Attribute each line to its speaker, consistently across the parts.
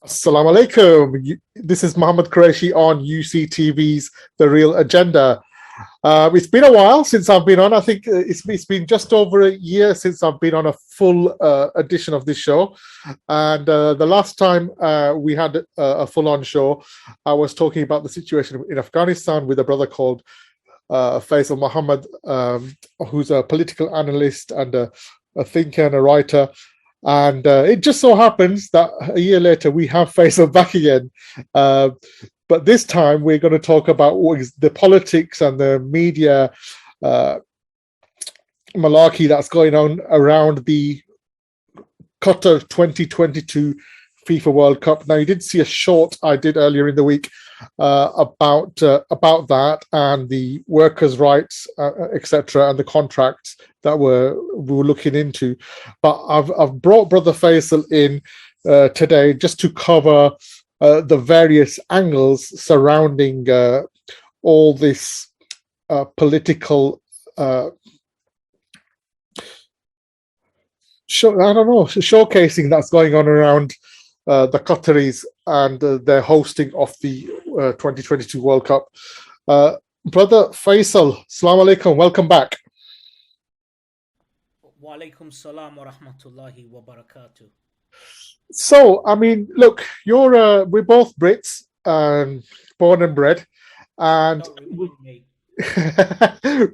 Speaker 1: Assalamu alaikum. This is Mohammad Quraishi on UCTV's The Real Agenda. It's been a while since I've been on. I think it's been just over a year since I've been on a full edition of this show. And the last time we had a full-on show, I was talking about the situation in Afghanistan with a brother called Faisal Muhammad, who's a political analyst and a thinker and a writer. And it just so happens that a year later we have Faisal back again. But this time we're going to talk about what is the politics and the media malarkey that's going on around the Qatar 2022 FIFA World Cup. Now, you did see a short I did earlier in the week about that and the workers' rights, etc., and the contracts that we were looking into. But I've brought Brother Faisal in today just to cover the various angles surrounding all this political showcasing that's going on around the Qataris and their hosting of the 2022 World Cup. Brother Faisal, Assalamu alaikum, welcome back.
Speaker 2: Wa alaikum salam wa rahmatullahi wa barakatuh.
Speaker 1: So, I mean, look, we're both Brits, born and bred, and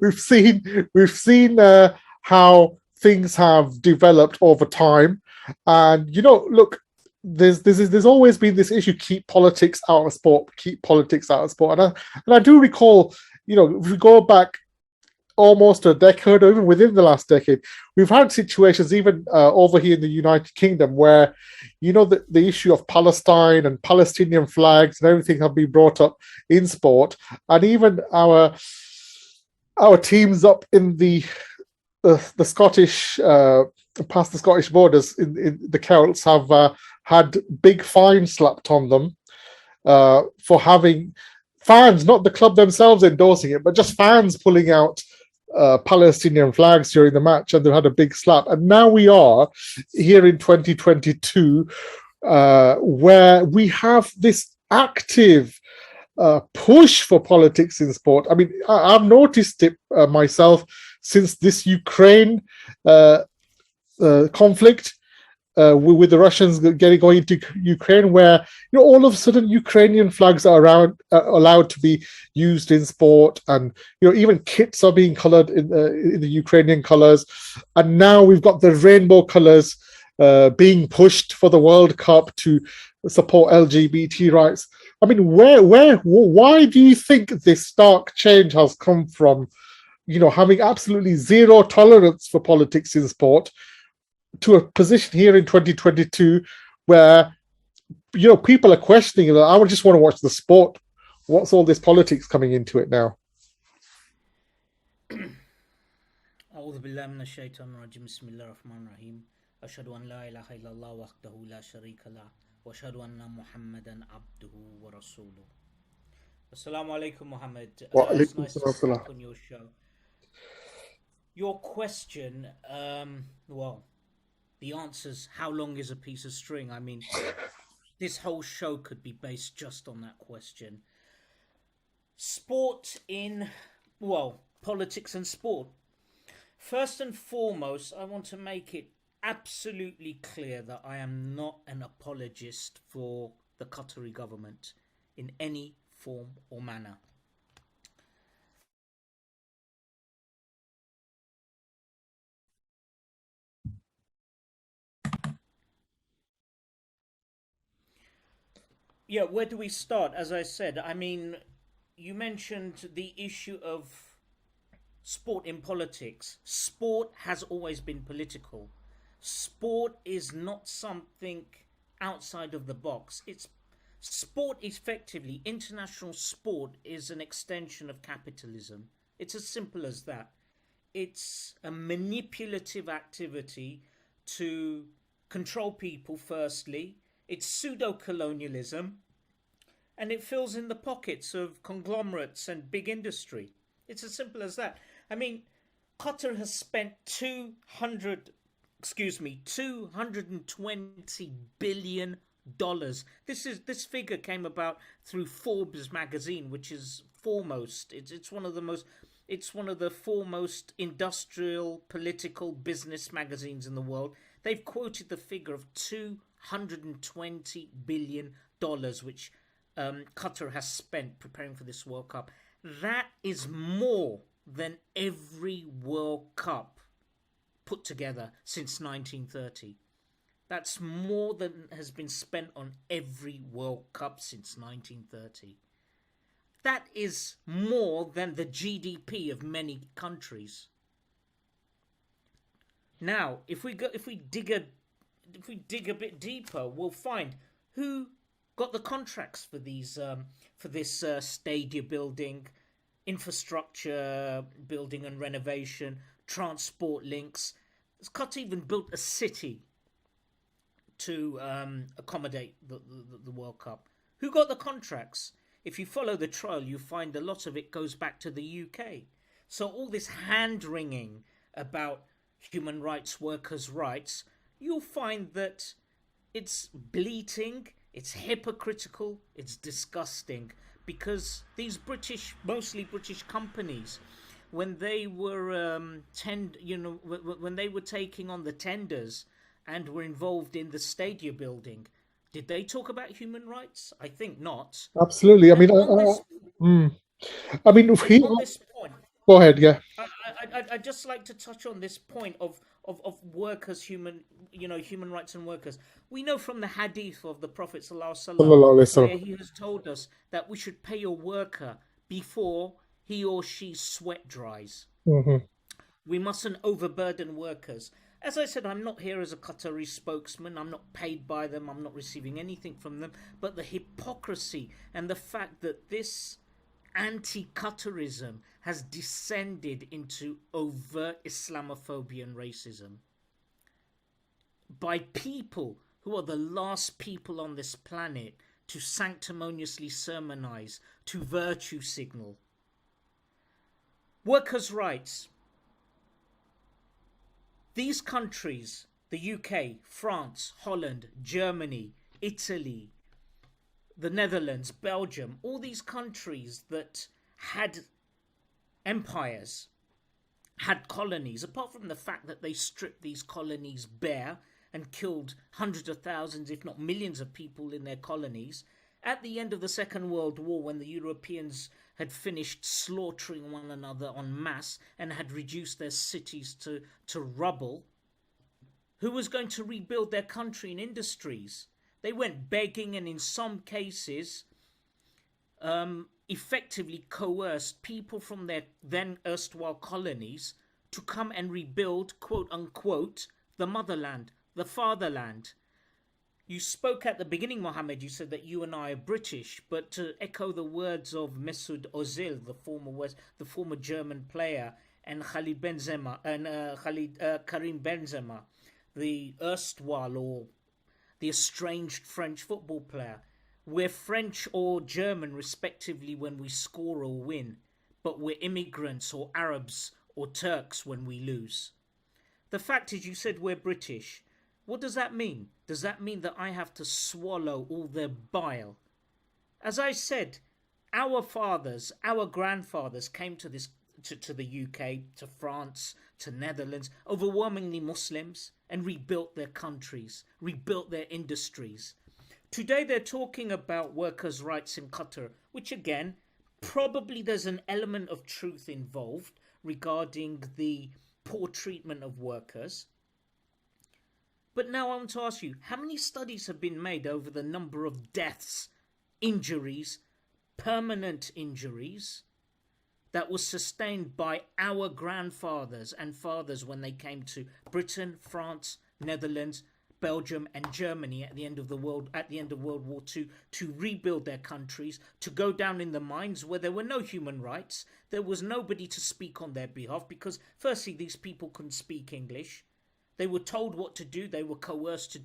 Speaker 1: we've seen how things have developed over time. And look, there's always been this issue: keep politics out of sport, keep politics out of sport. And I do recall, if we go back almost a decade, or even within the last decade, we've had situations even over here in the United Kingdom where, the issue of Palestine and Palestinian flags and everything have been brought up in sport, and even our teams up in the Scottish, past the Scottish borders, in the Celts have had big fines slapped on them for having fans, not the club themselves endorsing it, but just fans pulling out Palestinian flags during the match, and they've had a big slap. And now we are here in 2022, where we have this active push for politics in sport. I mean, I've noticed it myself since this Ukraine conflict with the Russians going into Ukraine, where all of a sudden Ukrainian flags are allowed to be used in sport, and even kits are being coloured in the Ukrainian colours, and now we've got the rainbow colours being pushed for the World Cup to support LGBT rights. I mean, why do you think this stark change has come from, having absolutely zero tolerance for politics in sport to a position here in 2022 where people are questioning it? I just want to watch the sport. What's all this politics coming into it now?
Speaker 2: أعوذ بالله من الشيطان الرجيم بسم الله الرحمن الرحيم أشهد أن لا إله إلا الله وحده لا شريك له وأشهد أن محمدا عبده ورسوله. Assalamu alaikum, Mohammed. It's nice to be on your show. Your question, the answer's how long is a piece of string? I mean, this whole show could be based just on that question. Politics and sport. First and foremost, I want to make it absolutely clear that I am not an apologist for the Qatari government in any form or manner. Yeah, where do we start? As I said, I mean, you mentioned the issue of sport in politics. Sport has always been political. Sport is not something outside of the box. Sport, effectively, international sport is an extension of capitalism. It's as simple as that. It's a manipulative activity to control people, firstly. It's pseudo colonialism, and it fills in the pockets of conglomerates and big industry. It's as simple as that. I mean, Qatar has spent 220 billion dollars. This figure came about through Forbes magazine, which is foremost. It's one of the most. It's one of the foremost industrial, political, business magazines in the world. They've quoted the figure of $220 billion, which Qatar has spent preparing for this World Cup. That is more than every World Cup put together since 1930. That's more than has been spent on every World Cup since 1930. That is more than the GDP of many countries. Now, if we dig a bit deeper, we'll find who got the contracts for these for this stadium building, infrastructure building and renovation, transport links. Qatar even built a city to accommodate the World Cup. Who got the contracts? If you follow the trail, you find a lot of it goes back to the UK. So all this hand-wringing about human rights, workers' rights, you'll find that it's bleating, it's hypocritical, it's disgusting, because these mostly British companies, when they were when they were taking on the tenders and were involved in the stadium building, did they talk about human rights? I think not.
Speaker 1: Absolutely. I
Speaker 2: And
Speaker 1: mean, I mean, if he.
Speaker 2: on this point,
Speaker 1: Go ahead. Yeah.
Speaker 2: I'd just like to touch on this point of workers, human rights and workers. We know from the hadith of the Prophet ﷺ,
Speaker 1: Sallallahu alaihi
Speaker 2: where
Speaker 1: wasallam.
Speaker 2: he has told us that we should pay a worker before he or she sweat dries.
Speaker 1: Mhm.
Speaker 2: We mustn't overburden workers. As I said, I'm not here as a Qatari spokesman. I'm not paid by them. I'm not receiving anything from them. But the hypocrisy and the fact that this anti-Qatarism has descended into overt Islamophobia and racism by people who are the last people on this planet to sanctimoniously sermonize, to virtue signal. Workers' rights. These countries, the UK, France, Holland, Germany, Italy, the Netherlands, Belgium, all these countries that had empires, had colonies, apart from the fact that they stripped these colonies bare and killed hundreds of thousands, if not millions of people in their colonies, at the end of the Second World War, when the Europeans had finished slaughtering one another en masse and had reduced their cities to rubble, who was going to rebuild their country and industries? They went begging, and in some cases effectively coerced people from their then erstwhile colonies to come and rebuild, quote unquote, the motherland, the fatherland. You spoke at the beginning, Mohammed, you said that you and I are British, but to echo the words of Mesut Ozil, the former German player, and Khalid Benzema, and Karim Benzema, the erstwhile or the estranged French football player. We're French or German, respectively, when we score or win, but we're immigrants or Arabs or Turks when we lose. The fact is, you said we're British. What does that mean? Does that mean that I have to swallow all their bile? As I said, our fathers, our grandfathers came to the UK, to France, to Netherlands, overwhelmingly Muslims, and rebuilt their countries, rebuilt their industries. Today they're talking about workers' rights in Qatar, which again, probably there's an element of truth involved regarding the poor treatment of workers. But now I want to ask you, how many studies have been made over the number of deaths, injuries, permanent injuries that was sustained by our grandfathers and fathers when they came to Britain, France, Netherlands, Belgium, and Germany at the end of World War II to rebuild their countries, to go down in the mines where there were no human rights. There was nobody to speak on their behalf because, firstly, these people couldn't speak English. They were told what to do. They were coerced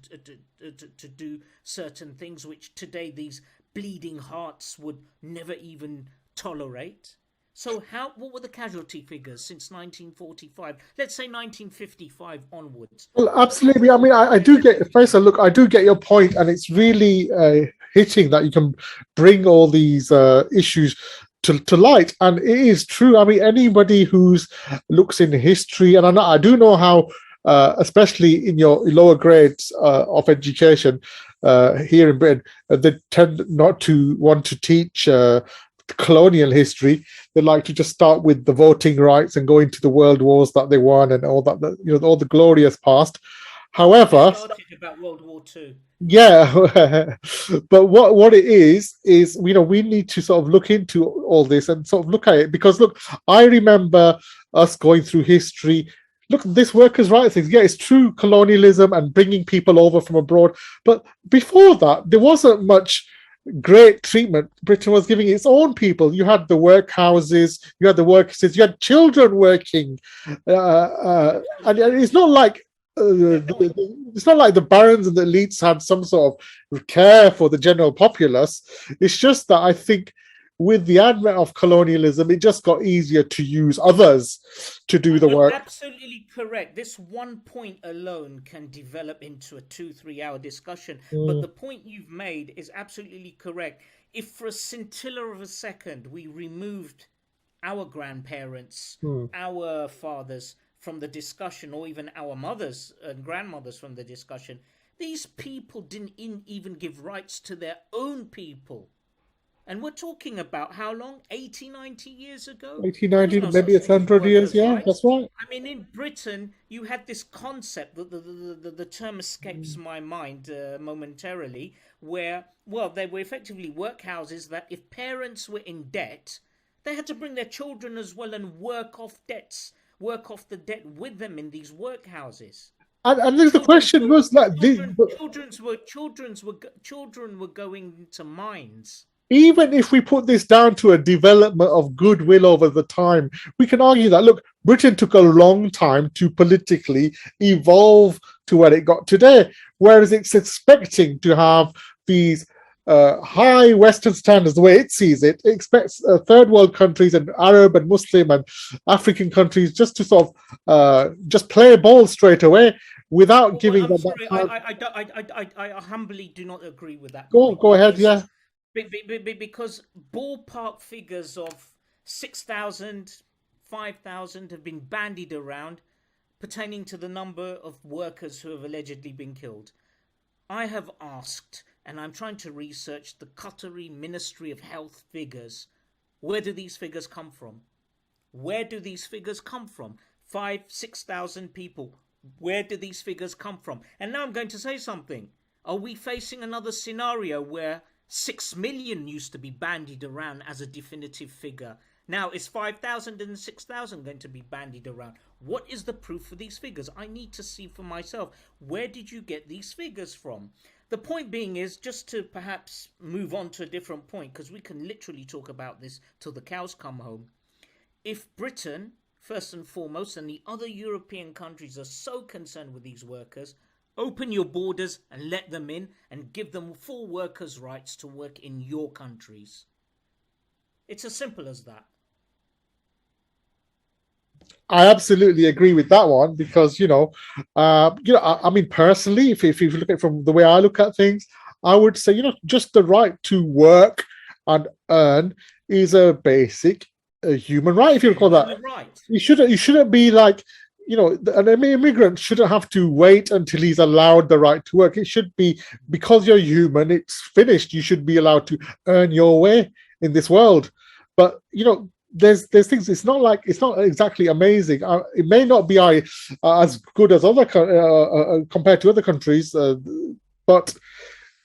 Speaker 2: to do certain things which today these bleeding hearts would never even tolerate. So what were the casualty figures since 1945? Let's say 1955 onwards.
Speaker 1: Well, absolutely. I mean, I do get, Faisal, look, I do get your point, and it's really hitting that you can bring all these issues to light. And it is true. I mean, anybody who's looks in history, and I do know how, especially in your lower grades of education here in Britain, they tend not to want to teach colonial history. They like to just start with the voting rights and go into the world wars that they won and all that, all the glorious past. However,
Speaker 2: about World War II.
Speaker 1: Yeah, but what it is we need to sort of look into all this and sort of look at it, because look, I remember us going through history. Look, this workers' rights thing, yeah, it's true, colonialism and bringing people over from abroad. But before that, there wasn't much great treatment Britain was giving its own people. You had the workhouses, you had the workers, you had children working, and it's not like the barons and the elites had some sort of care for the general populace. It's just that I think with the advent of colonialism, it just got easier to use others to do the work.
Speaker 2: Absolutely correct. This one point alone can develop into a 2-3 hour discussion. But the point you've made is absolutely correct. If for a scintilla of a second we removed our grandparents, our fathers from the discussion, or even our mothers and grandmothers from the discussion, these people didn't even give rights to their own people. And we're talking about how long? 80, 90 years ago?
Speaker 1: 80, 90, maybe 100 years, yeah, right? That's right.
Speaker 2: I mean, in Britain, you had this concept, the term escapes my mind momentarily, where, well, they were effectively workhouses that if parents were in debt, they had to bring their children as well and work off the debt with them in these workhouses.
Speaker 1: And there's the question was like
Speaker 2: children were going to mines.
Speaker 1: Even if we put this down to a development of goodwill over the time, we can argue that, look, Britain took a long time to politically evolve to where it got today, whereas it's expecting to have these high Western standards, the way it sees it. It expects third world countries and Arab and Muslim and African countries just to sort of just play ball straight away without giving them that.
Speaker 2: I humbly do not agree with that.
Speaker 1: Go ahead, yeah.
Speaker 2: Because ballpark figures of 6,000, 5,000 have been bandied around pertaining to the number of workers who have allegedly been killed. I have asked, and I'm trying to research the Qatari Ministry of Health figures. Where do these figures come from? Where do these figures come from? 5,000, 6,000 people. Where do these figures come from? And now I'm going to say something. Are we facing another scenario where 6 million used to be bandied around as a definitive figure? Now, is 5,000 and 6,000 going to be bandied around? What is the proof for these figures? I need to see for myself. Where did you get these figures from? The point being is, just to perhaps move on to a different point, because we can literally talk about this till the cows come home. If Britain, first and foremost, and the other European countries are so concerned with these workers, open your borders and let them in and give them full workers' rights to work in your countries. It's as simple as that.
Speaker 1: I absolutely agree with that one, because I mean, personally, if you look at it from the way I look at things, I would say just the right to work and earn is a basic human right, if you call that.
Speaker 2: Right.
Speaker 1: You shouldn't be like, an immigrant shouldn't have to wait until he's allowed the right to work. It should be, because you're human, it's finished. You should be allowed to earn your way in this world. But there's things. It's not exactly amazing. It may not be as good as other compared to other countries, but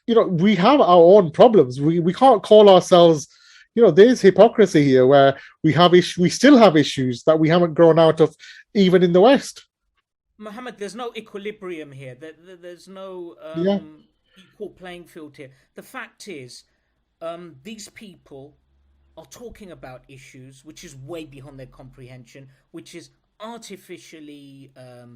Speaker 1: we have our own problems. We can't call ourselves. There's hypocrisy here where we still have issues that we haven't grown out of, even in the West.
Speaker 2: Mohammed, there's no equilibrium here. There's no
Speaker 1: Yeah,
Speaker 2: equal playing field here. The fact is, these people are talking about issues which is way beyond their comprehension, which is artificially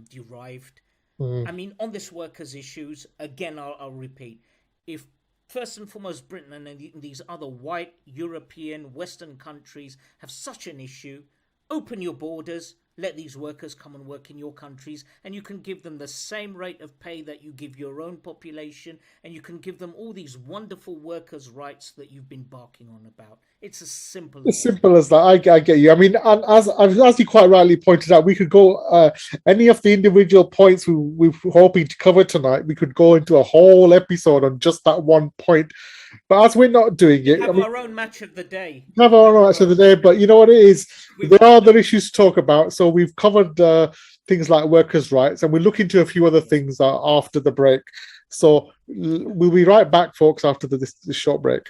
Speaker 2: derived.
Speaker 1: mm.
Speaker 2: I mean, on this workers' issues, again, I'll repeat: if first and foremost Britain and these other white European Western countries have such an issue, open your borders, let these workers come and work in your countries, and you can give them the same rate of pay that you give your own population, and you can give them all these wonderful workers' rights that you've been barking on about. It's as simple
Speaker 1: As
Speaker 2: as that.
Speaker 1: simple as that. I get you. I mean, and as you quite rightly pointed out, we could go any of the individual points we're hoping to cover tonight. We could go into a whole episode on just that one point. But as we're not doing
Speaker 2: We
Speaker 1: it, I
Speaker 2: have
Speaker 1: mean,
Speaker 2: our own match of the day.
Speaker 1: we have
Speaker 2: We
Speaker 1: our
Speaker 2: have
Speaker 1: own
Speaker 2: our
Speaker 1: actually
Speaker 2: own.
Speaker 1: the day. But you know what it is?
Speaker 2: We've
Speaker 1: There are other issues to talk about. So we've covered things like workers' rights, and we'll look into a few other things after the break. So we'll be right back, folks, after this short break.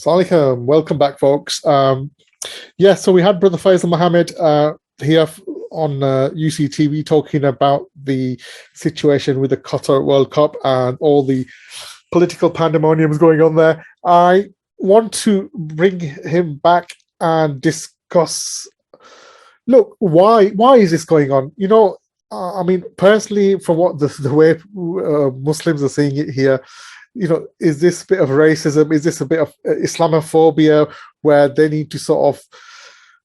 Speaker 1: Assalamualaikum. Welcome back, folks. Yeah, so we had Brother Faisal Muhammad here on UCTV talking about the situation with the Qatar World Cup and all the political pandemonium going on there. I want to bring him back and discuss. Look, why is this going on? You know, I mean, personally, from what the way Muslims are seeing it here, you know, is this a bit of racism? Is this a bit of Islamophobia where they need to sort of,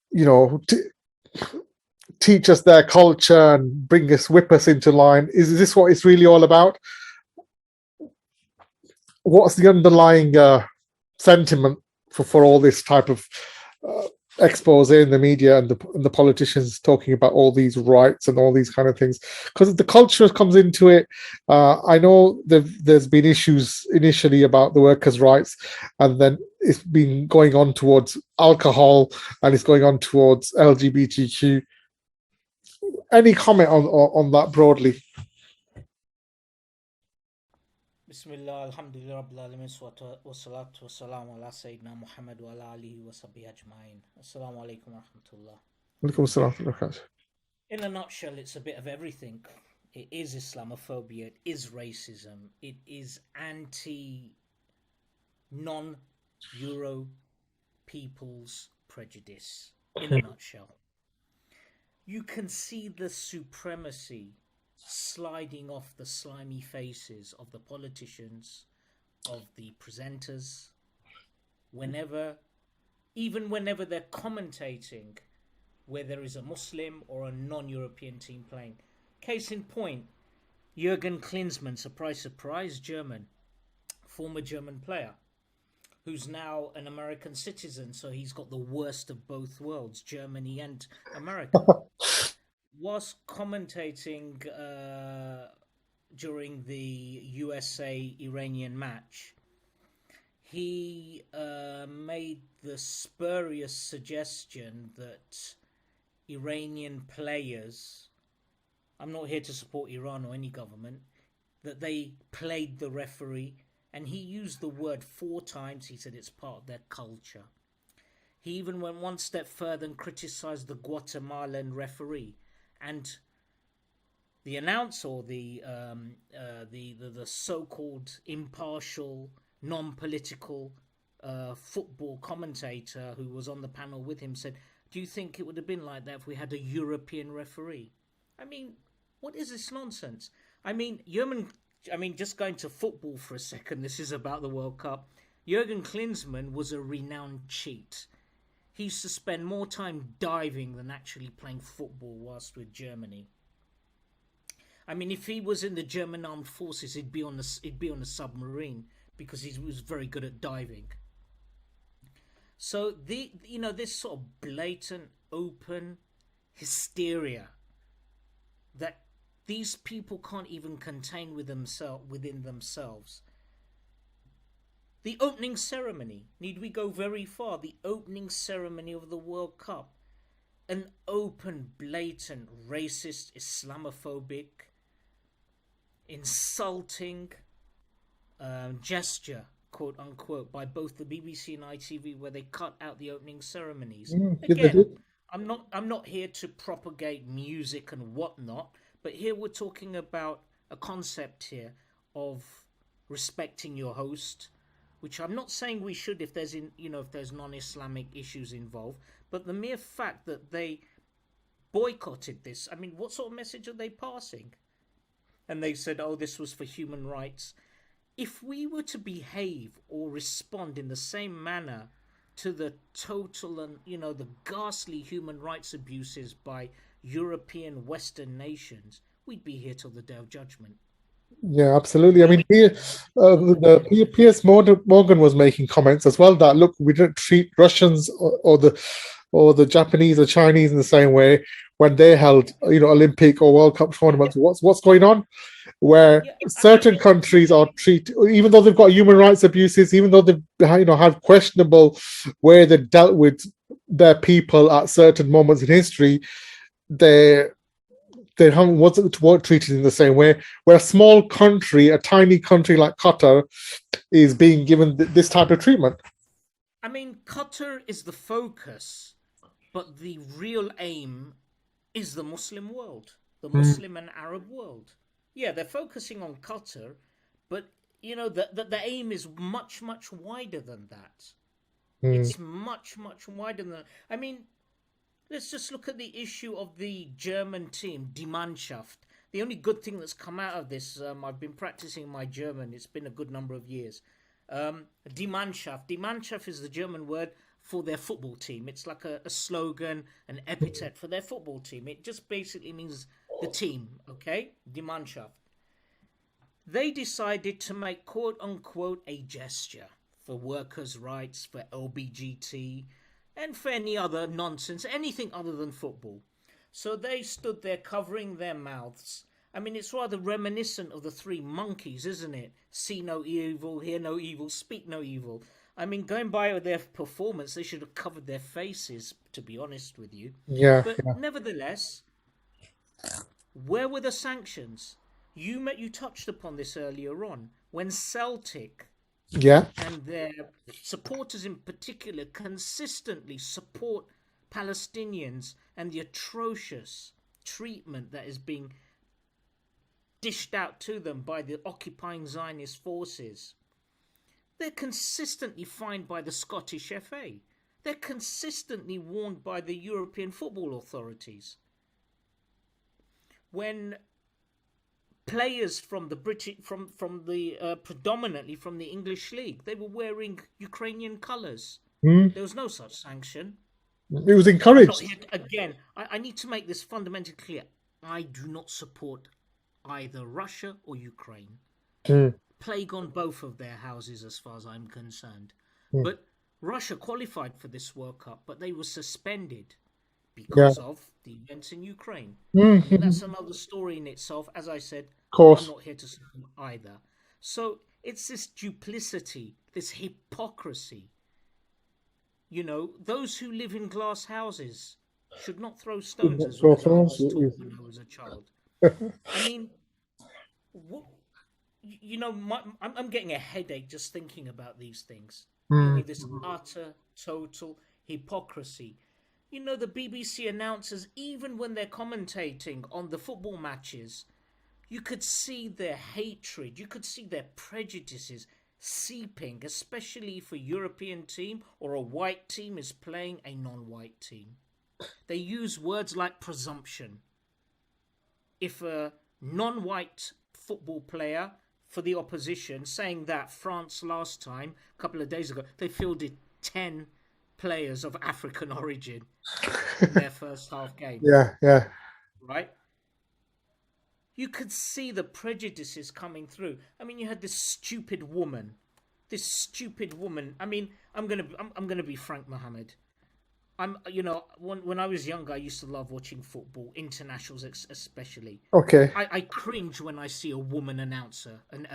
Speaker 1: you know, teach us their culture and whip us into line? Is this what it's really all about? What's the underlying sentiment for all this type of expose in the media and the politicians talking about all these rights and all these kind of things? Because the culture comes into it. I know there's been issues initially about the workers' rights, and then it's been going on towards alcohol, and it's going on towards LGBTQ. Any comment on that broadly?
Speaker 2: Bismillah, alhamdulillah, rabbil alamin, wa salatu wa salam ala Sayyidina Muhammad wa ala alihi wa sahbihi ajma'in. Assalamu alaikum wa rahmatullah.
Speaker 1: Alaikum assalam.
Speaker 2: In a nutshell, it's a bit of everything. It is Islamophobia, it is racism, it is non-Euro people's prejudice, in a nutshell. You can see the supremacy sliding off the slimy faces of the politicians, of the presenters, even whenever they're commentating where there is a Muslim or a non-European team playing. Case in point, Jürgen Klinsmann, surprise, surprise, German, former German player, who's now an American citizen, so he's got the worst of both worlds, Germany and America. Was commentating during the USA-Iranian match. He made the spurious suggestion that Iranian players, I'm not here to support Iran or any government, that they played the referee, and he used the word 4 times. He said it's part of their culture. He even went one step further and criticized the Guatemalan referee. And the announcer, or the so-called impartial, non-political football commentator who was on the panel with him said, "Do you think it would have been like that if we had a European referee?" I mean, what is this nonsense? I mean, just going to football for a second. This is about the World Cup. Jurgen Klinsmann was a renowned cheat. He used to spend more time diving than actually playing football whilst with Germany. I mean, if he was in the German armed forces, he'd be on a submarine because he was very good at diving. So this sort of blatant, open hysteria that these people can't even contain within themselves. The opening ceremony, need we go very far? The opening ceremony of the World Cup, an open, blatant, racist, Islamophobic, insulting gesture, quote unquote, by both the BBC and ITV, where they cut out the opening ceremonies. Again, I'm not here to propagate music and whatnot, but here we're talking about a concept here of respecting your host, which I'm not saying we should if there's non-Islamic issues involved, but the mere fact that they boycotted this, I mean, what sort of message are they passing? And they said, "Oh, this was for human rights." If we were to behave or respond in the same manner to the total and, the ghastly human rights abuses by European Western nations, we'd be here till the day of judgment.
Speaker 1: Yeah, absolutely. I mean, Piers Morgan was making comments as well that, look, we didn't treat Russians or the Japanese or Chinese in the same way when they held, Olympic or World Cup tournaments. What's going on? Where certain countries are treated, even though they've got human rights abuses, even though they've have questionable way they dealt with their people at certain moments in history, they weren't treated in the same way. Where a small country, a tiny country like Qatar, is being given this type of treatment.
Speaker 2: I mean, Qatar is the focus, but the real aim is the Muslim world, the Muslim and Arab world. Yeah, they're focusing on Qatar, but the aim is much, much wider than that. It's much, much wider than that. I mean, let's just look at the issue of the German team, Die Mannschaft. The only good thing that's come out of this, I've been practicing my German. It's been a good number of years. Die Mannschaft. Die Mannschaft is the German word for their football team. It's like a slogan, an epithet for their football team. It just basically means the team, okay? Die Mannschaft. They decided to make, quote unquote, a gesture for workers' rights, for LBGT, and for any other nonsense, anything other than football. So they stood there covering their mouths. I mean, it's rather reminiscent of the three monkeys, isn't it? See no evil, hear no evil, speak no evil. I mean, going by their performance, they should have covered their faces, to be honest with you.
Speaker 1: Yeah.
Speaker 2: But nevertheless, where were the sanctions? You touched upon this earlier on. When Celtic and their supporters in particular consistently support Palestinians and the atrocious treatment that is being dished out to them by the occupying Zionist forces, they're consistently fined by the Scottish FA. They're consistently warned by the European football authorities. When players from the predominantly from the English league, they were wearing Ukrainian colours. There was no such sanction.
Speaker 1: It was encouraged.
Speaker 2: Again, I need to make this fundamentally clear. I do not support either Russia or Ukraine. Plague on both of their houses as far as I'm concerned. But Russia qualified for this World Cup, but they were suspended because of the events in Ukraine. That's another story in itself. As I said, I'm not here to support either. So it's this duplicity, this hypocrisy. Those who live in glass houses should not throw stones, as I was taught when I was a child. I mean, I'm getting a headache just thinking about these things. This utter, total hypocrisy. The BBC announcers, even when they're commentating on the football matches, You could see their hatred, you could see their prejudices seeping, especially if a European team or a white team is playing a non-white team. They use words like presumption. If a non-white football player for the opposition, saying that France last time, a couple of days ago, they fielded 10 players of African origin in their first half game.
Speaker 1: Yeah.
Speaker 2: Right? You could see the prejudices coming through. I mean, you had this stupid woman. I mean, I'm gonna be frank, Mohammed. When I was younger, I used to love watching football, internationals especially.
Speaker 1: Okay.
Speaker 2: I cringe when I see a woman announcer and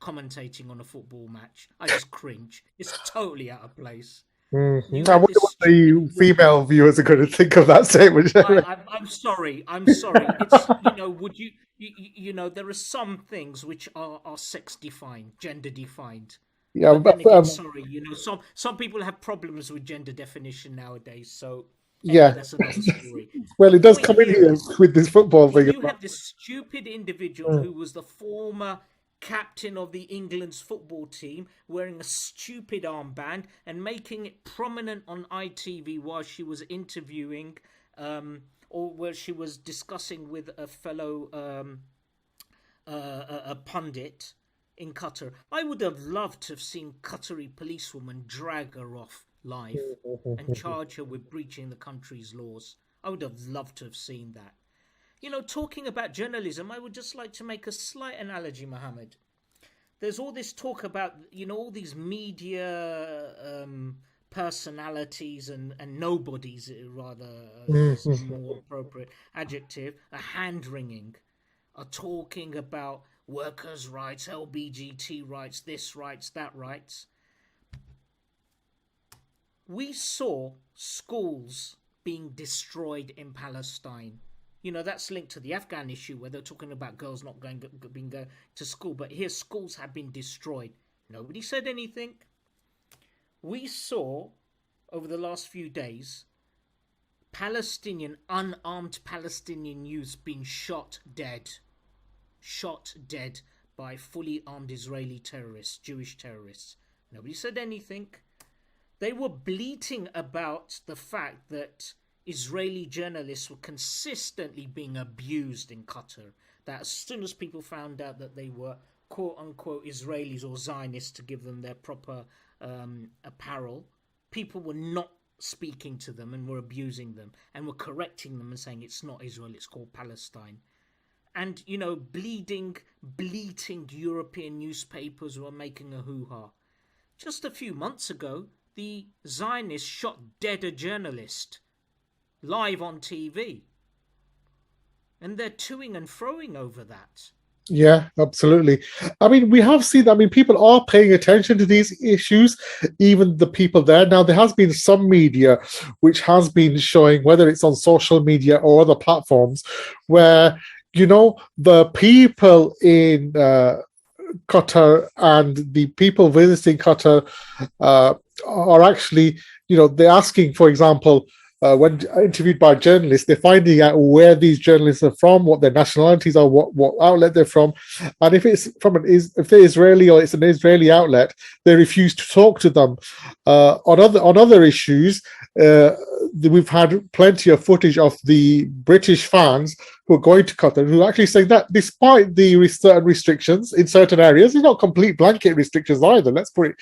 Speaker 2: commentating on a football match. I just cringe. It's totally out of place.
Speaker 1: Mm-hmm. I wonder what the female viewers are going to think of that statement.
Speaker 2: I'm sorry. It's, would you know, there are some things which are sex defined, gender defined.
Speaker 1: Yeah,
Speaker 2: but then again, sorry, some people have problems with gender definition nowadays. So
Speaker 1: yeah,
Speaker 2: that's another story.
Speaker 1: Well, it does come in here with this football thing.
Speaker 2: You have this stupid individual who was the former captain of the England's football team wearing a stupid armband and making it prominent on ITV while she was interviewing or where she was discussing with a fellow a pundit in Qatar. I would have loved to have seen Qatari policewomen drag her off live and charge her with breaching the country's laws. I would have loved to have seen that. Talking about journalism, I would just like to make a slight analogy, Mohammed. There's all this talk about, all these media personalities and nobodies, rather, is a more appropriate adjective, are hand-wringing, are talking about workers' rights, LBGT rights, this rights, that rights. We saw schools being destroyed in Palestine. That's linked to the Afghan issue where they're talking about girls not going to school. But here, schools have been destroyed. Nobody said anything. We saw, over the last few days, unarmed Palestinian youths being shot dead by fully armed Israeli terrorists, Jewish terrorists. Nobody said anything. They were bleating about the fact that Israeli journalists were consistently being abused in Qatar. That as soon as people found out that they were quote-unquote Israelis or Zionists, to give them their proper apparel, people were not speaking to them and were abusing them and were correcting them and saying it's not Israel, it's called Palestine. And, bleating European newspapers were making a hoo-ha. Just a few months ago, the Zionists shot dead a journalist live on TV. And they're toing and froing over that.
Speaker 1: Yeah, absolutely. I mean, we have seen that. I mean, people are paying attention to these issues, even the people there. Now, there has been some media which has been showing, whether it's on social media or other platforms, where, the people in Qatar and the people visiting Qatar are actually, they're asking, for example, when interviewed by journalists, they're finding out where these journalists are from, what their nationalities are, what outlet they're from, and if they're Israeli or it's an Israeli outlet, they refuse to talk to them. On other issues, we've had plenty of footage of the British fans who are going to Qatar who are actually saying that despite the certain restrictions in certain areas, it's not complete blanket restrictions either. They're saying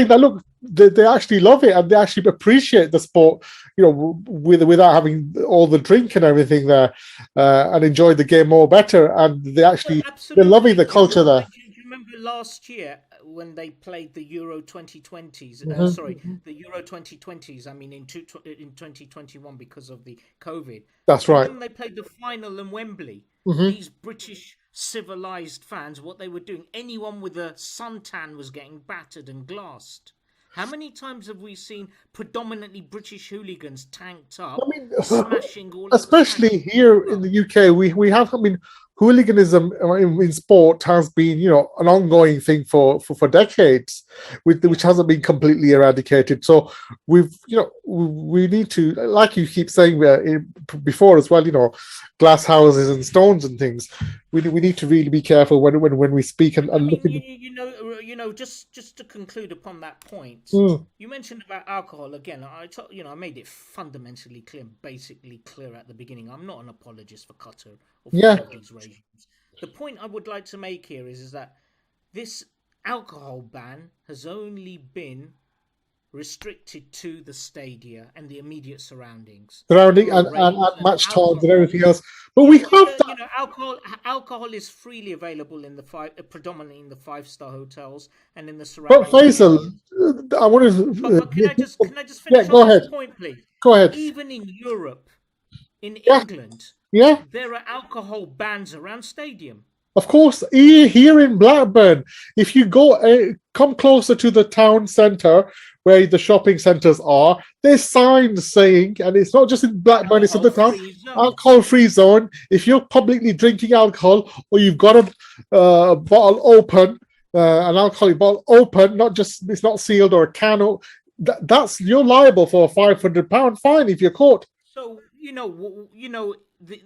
Speaker 1: that, look, they actually love it and they actually appreciate the sport, without having all the drink and everything there, and enjoy the game more better. And they're loving the culture there.
Speaker 2: Do you remember last year when they played the Euro 2020s? The Euro 2020s. I mean, in 2021 because of the COVID.
Speaker 1: That's right.
Speaker 2: When they played the final in Wembley, these British civilized fans, what they were doing, anyone with a suntan was getting battered and glassed. How many times have we seen predominantly British hooligans tanked up, smashing all?
Speaker 1: Especially here in the UK, we have. I mean, hooliganism in sport has been, an ongoing thing for decades, which hasn't been completely eradicated. So we need to, like you keep saying before as well, glass houses and stones and things. We need to really be careful when we speak and look at.
Speaker 2: Just to conclude upon that point,
Speaker 1: Mm,
Speaker 2: you mentioned about alcohol again. I made it fundamentally clear, basically clear at the beginning. I'm not an apologist for Qatar or for
Speaker 1: yeah,
Speaker 2: any of these regimes. The point I would like to make here is that this alcohol ban has only been restricted to the stadia and the immediate surroundings.
Speaker 1: surrounding
Speaker 2: There are
Speaker 1: and
Speaker 2: raves and
Speaker 1: match times and
Speaker 2: alcohol.
Speaker 1: everything else. But we have that.
Speaker 2: Alcohol is freely available in the predominantly in the five-star hotels and in the
Speaker 1: But
Speaker 2: surrounding
Speaker 1: Faisal,
Speaker 2: areas.
Speaker 1: I want
Speaker 2: But can I just
Speaker 1: yeah,
Speaker 2: finish on
Speaker 1: go
Speaker 2: this
Speaker 1: ahead.
Speaker 2: point, please?
Speaker 1: Go ahead.
Speaker 2: Even in Europe, in
Speaker 1: Yeah,
Speaker 2: England,
Speaker 1: yeah.
Speaker 2: there are alcohol bans around stadium.
Speaker 1: Of course, here in Blackburn, if you come closer to the town centre where the shopping centres are, there's signs saying, and it's not just in Blackburn, it's in the town,
Speaker 2: Alcohol-free zone.
Speaker 1: alcohol-free zone. If you're publicly drinking alcohol or you've got a bottle open, an alcoholic bottle open, it's not sealed or a can, that's you're liable for a £500 fine if you're caught.
Speaker 2: So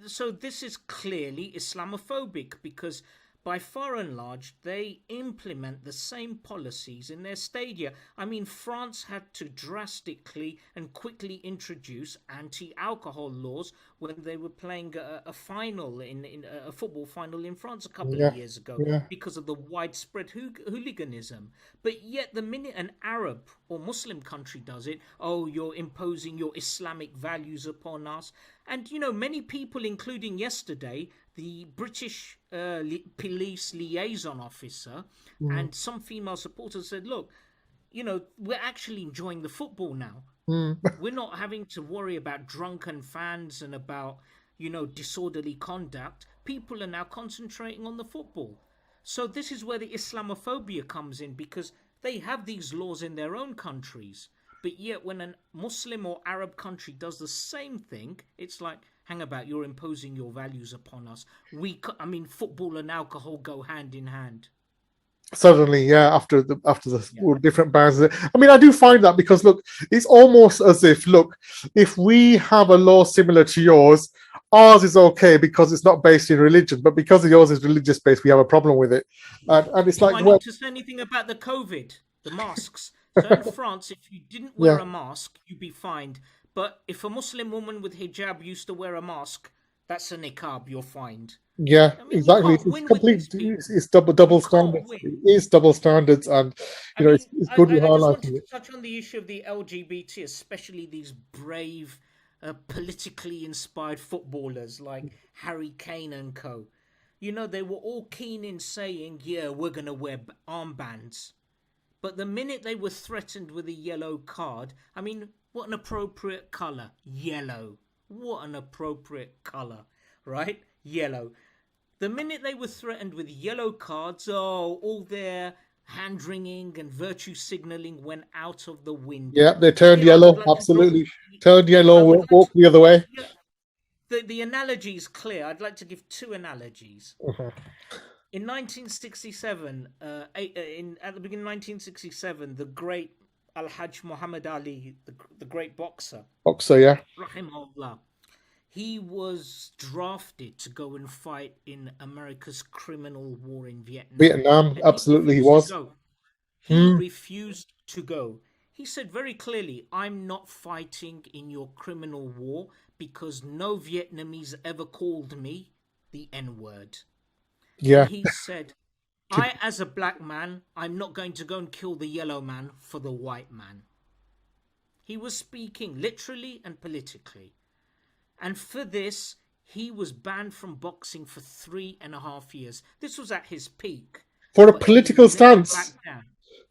Speaker 2: so this is clearly Islamophobic because by far and large they implement the same policies in their stadia. I mean, France had to drastically and quickly introduce anti-alcohol laws when they were playing a final in a football final in France a couple
Speaker 1: Yeah,
Speaker 2: of years ago
Speaker 1: yeah,
Speaker 2: because of the widespread hooliganism. But yet the minute an Arab or Muslim country does it, oh, you're imposing your Islamic values upon us. And many people, including yesterday, the British police liaison officer
Speaker 1: mm,
Speaker 2: and some female supporters said, look, we're actually enjoying the football now.
Speaker 1: mm.
Speaker 2: We're not having to worry about drunken fans and about, disorderly conduct. People are now concentrating on the football. So this is where the Islamophobia comes in because they have these laws in their own countries. But yet when a Muslim or Arab country does the same thing, it's like, hang about, you're imposing your values upon us. Football and alcohol go hand in hand.
Speaker 1: Suddenly, yeah, after the
Speaker 2: Yeah.
Speaker 1: different bans. I mean, I do find that because look, it's almost as if if we have a law similar to yours, ours is okay because it's not based in religion, but because yours is religious based, we have a problem with it. And it's
Speaker 2: Am
Speaker 1: like,
Speaker 2: I
Speaker 1: well,
Speaker 2: not to say anything about the COVID, the masks? So in France, if you didn't wear
Speaker 1: yeah,
Speaker 2: a mask, you'd be fined. But if a Muslim woman with hijab used to wear a mask, that's a niqab, you're fined.
Speaker 1: yeah,
Speaker 2: I mean, you
Speaker 1: exactly.
Speaker 2: can't
Speaker 1: It's
Speaker 2: win with
Speaker 1: complete.
Speaker 2: these people.
Speaker 1: It's double
Speaker 2: You can't
Speaker 1: standards.
Speaker 2: win.
Speaker 1: It is double standards, and
Speaker 2: I mean,
Speaker 1: it's good you're
Speaker 2: I just wanted
Speaker 1: highlighting
Speaker 2: to
Speaker 1: it.
Speaker 2: touch on the issue of the LGBT, especially these brave, politically inspired footballers like Harry Kane and co. They were all keen in saying, yeah, we're going to wear armbands. But the minute they were threatened with a yellow card, I mean, what an appropriate colour. Yellow. What an appropriate colour, right? Yellow. The minute they were threatened with yellow cards, all their hand wringing and virtue signalling went out of the
Speaker 1: Yeah,
Speaker 2: window.
Speaker 1: they turned
Speaker 2: I would
Speaker 1: yellow.
Speaker 2: like to draw.
Speaker 1: Absolutely, turned
Speaker 2: I
Speaker 1: yellow.
Speaker 2: would like
Speaker 1: Walk
Speaker 2: to.
Speaker 1: the other way.
Speaker 2: Yeah, the analogy is clear. I'd like to give two analogies.
Speaker 1: Uh-huh.
Speaker 2: In 1967, at the beginning of 1967, the great Al-Hajj Muhammad Ali, the great boxer,
Speaker 1: Boxer, yeah,
Speaker 2: rahimahullah, he was drafted to go and fight in America's criminal war in Vietnam,
Speaker 1: Vietnam.
Speaker 2: and he
Speaker 1: Absolutely, he
Speaker 2: refused to
Speaker 1: was.
Speaker 2: go. He
Speaker 1: Hmm.
Speaker 2: refused to go. He said very clearly, I'm not fighting in your criminal war because no Vietnamese ever called me the N-word. And
Speaker 1: Yeah,
Speaker 2: he said, I, as a black man, I'm not going to go and kill the yellow man for the white man. He was speaking literally and politically. And for this, he was banned from boxing for 3.5 years. This was at his peak.
Speaker 1: for a
Speaker 2: But he
Speaker 1: political
Speaker 2: never
Speaker 1: stance.
Speaker 2: backed down.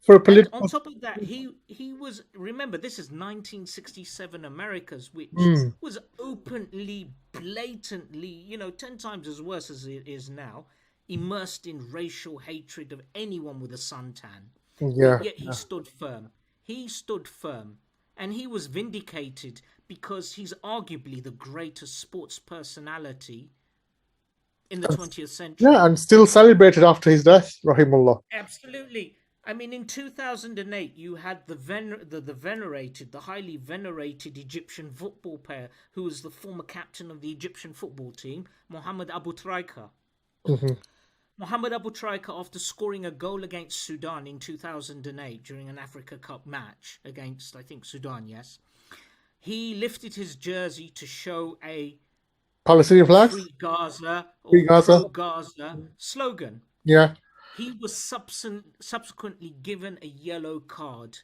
Speaker 1: For a
Speaker 2: And on
Speaker 1: political.
Speaker 2: top of that, he was, remember, this is 1967 Americas, which
Speaker 1: Hmm.
Speaker 2: was openly, blatantly, 10 times as worse as it is now, immersed in racial hatred of anyone with a suntan.
Speaker 1: Yeah,
Speaker 2: But yet he stood firm. He stood firm. And he was vindicated because he's arguably the greatest sports personality in the 20th century.
Speaker 1: Yeah, and still celebrated after his death, rahimullah.
Speaker 2: Absolutely. I mean, in 2008, you had the highly venerated Egyptian football player who was the former captain of the Egyptian football team, Mohammad Quraishi.
Speaker 1: Mhm.
Speaker 2: Mohammad Quraishi, after scoring a goal against Sudan in 2008 during an Africa Cup match against, I think, Sudan, yes, he lifted his jersey to show a
Speaker 1: Palestinian flags?
Speaker 2: Free Gaza
Speaker 1: Free
Speaker 2: or
Speaker 1: Gaza?
Speaker 2: Pro Gaza slogan.
Speaker 1: Yeah,
Speaker 2: He was subsequently given a yellow card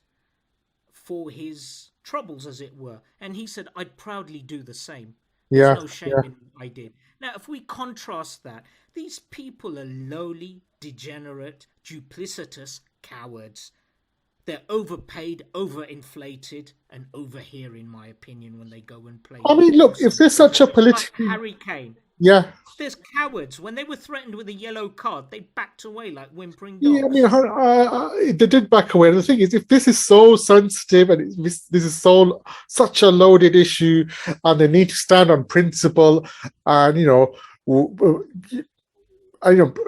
Speaker 2: for his troubles, as it were. And he said, I'd proudly do the same. There's
Speaker 1: yeah,
Speaker 2: no shame
Speaker 1: yeah.
Speaker 2: in what I did. Now, if we contrast that, these people are lowly, degenerate, duplicitous cowards. They're overpaid, overinflated, and over here, in my opinion, when they go and play.
Speaker 1: I mean, look, if there's such a
Speaker 2: Like
Speaker 1: political...
Speaker 2: Harry Kane.
Speaker 1: Yeah.
Speaker 2: There's cowards. When they were threatened with a yellow card, they backed away like whimpering dogs.
Speaker 1: Yeah, I mean, they did back away. And the thing is, if this is so sensitive and this is such a loaded issue, and they need to stand on principle, and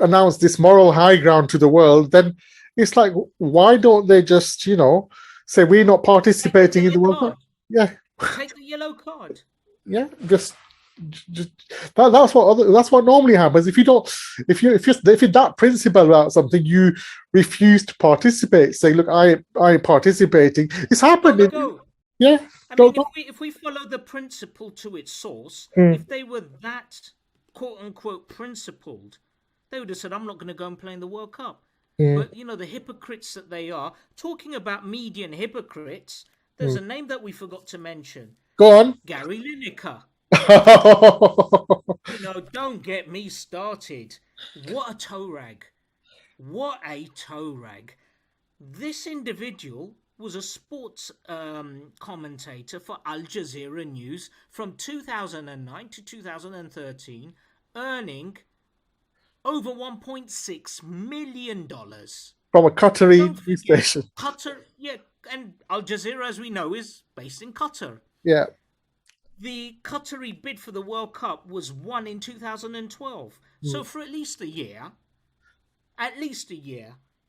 Speaker 1: announce this moral high ground to the world, then it's like, why don't they just say we're not participating in the World Cup? Yeah,
Speaker 2: take the yellow card.
Speaker 1: Yeah, just that's what normally happens. If you're that principled about something, you refuse to participate. Say, look, I ain't participating. It's happening. Yeah.
Speaker 2: I mean, if we follow the principle to its source, if they were that quote unquote principled, they would have said, I'm not going to go and play in the World Cup. But the hypocrites that they are, talking about median hypocrites, there's a name that we forgot to mention.
Speaker 1: Go on.
Speaker 2: Gary Lineker. Don't get me started. What a toe rag. What a toe rag. This individual was a sports commentator for Al Jazeera News from 2009 to 2013, earning over $1.6 million.
Speaker 1: From a Qatari news station.
Speaker 2: Qatar, yeah, and Al Jazeera, as we know, is based in Qatar.
Speaker 1: Yeah.
Speaker 2: The Qatari bid for the World Cup was won in 2012. So for at least a year,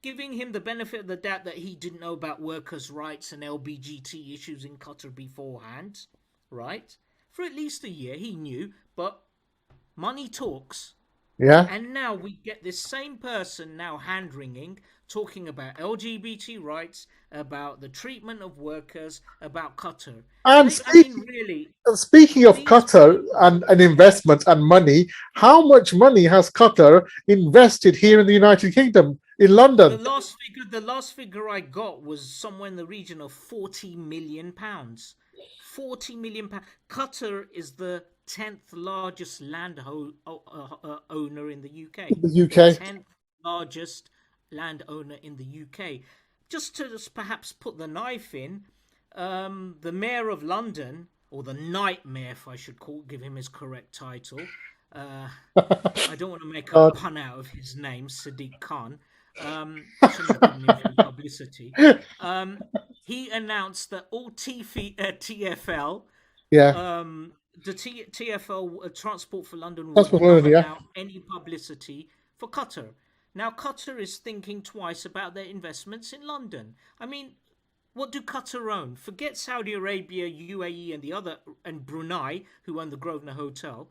Speaker 2: giving him the benefit of the doubt that he didn't know about workers' rights and LBGT issues in Qatar beforehand, right? For at least a year, he knew, but money talks.
Speaker 1: Yeah.
Speaker 2: And now we get this same person now hand-wringing, talking about LGBT rights, about the treatment of workers, about Qatar.
Speaker 1: And speaking of Qatar and investment and money, how much money has Qatar invested here in the United Kingdom, in London?
Speaker 2: The last figure I got was somewhere in the region of £40 million. £40 million. Qatar is the 10th largest land owner in the UK.
Speaker 1: The UK.
Speaker 2: The 10th largest landowner in the UK. Just to perhaps put the knife in, the Mayor of London, or the Nightmare, if I should give him his correct title. I don't want to make a pun out of his name, Sadiq Khan. Publicity. He announced that all TFL, the TFL Transport for London will not allow any publicity for Qatar. Now, Qatar is thinking twice about their investments in London. I mean, what do Qatar own? Forget Saudi Arabia, UAE, and Brunei, who own the Grosvenor Hotel.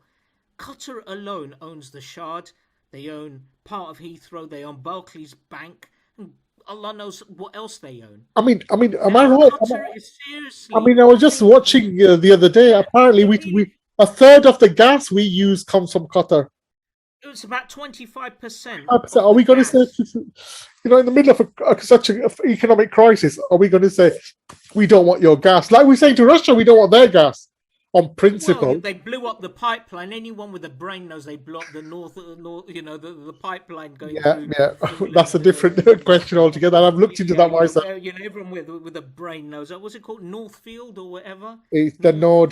Speaker 2: Qatar alone owns the Shard. They own part of Heathrow. They own Barclays Bank. And Allah knows what else they own.
Speaker 1: I mean, am I right?
Speaker 2: Qatar is seriously.
Speaker 1: I mean, I was just watching the other day. Apparently, we a third of the gas we use comes from Qatar.
Speaker 2: It was about 25%.
Speaker 1: Are we going to say, in the middle of such an economic crisis, are we going to say we don't want your gas? Like we're saying to Russia, we don't want their gas. On principle,
Speaker 2: well, they blew up the pipeline. Anyone with a brain knows they blew up the the pipeline going.
Speaker 1: Through, that's a different question altogether. I've looked into that myself.
Speaker 2: Everyone with a brain knows that. What's it called, Northfield or whatever?
Speaker 1: It's the Nord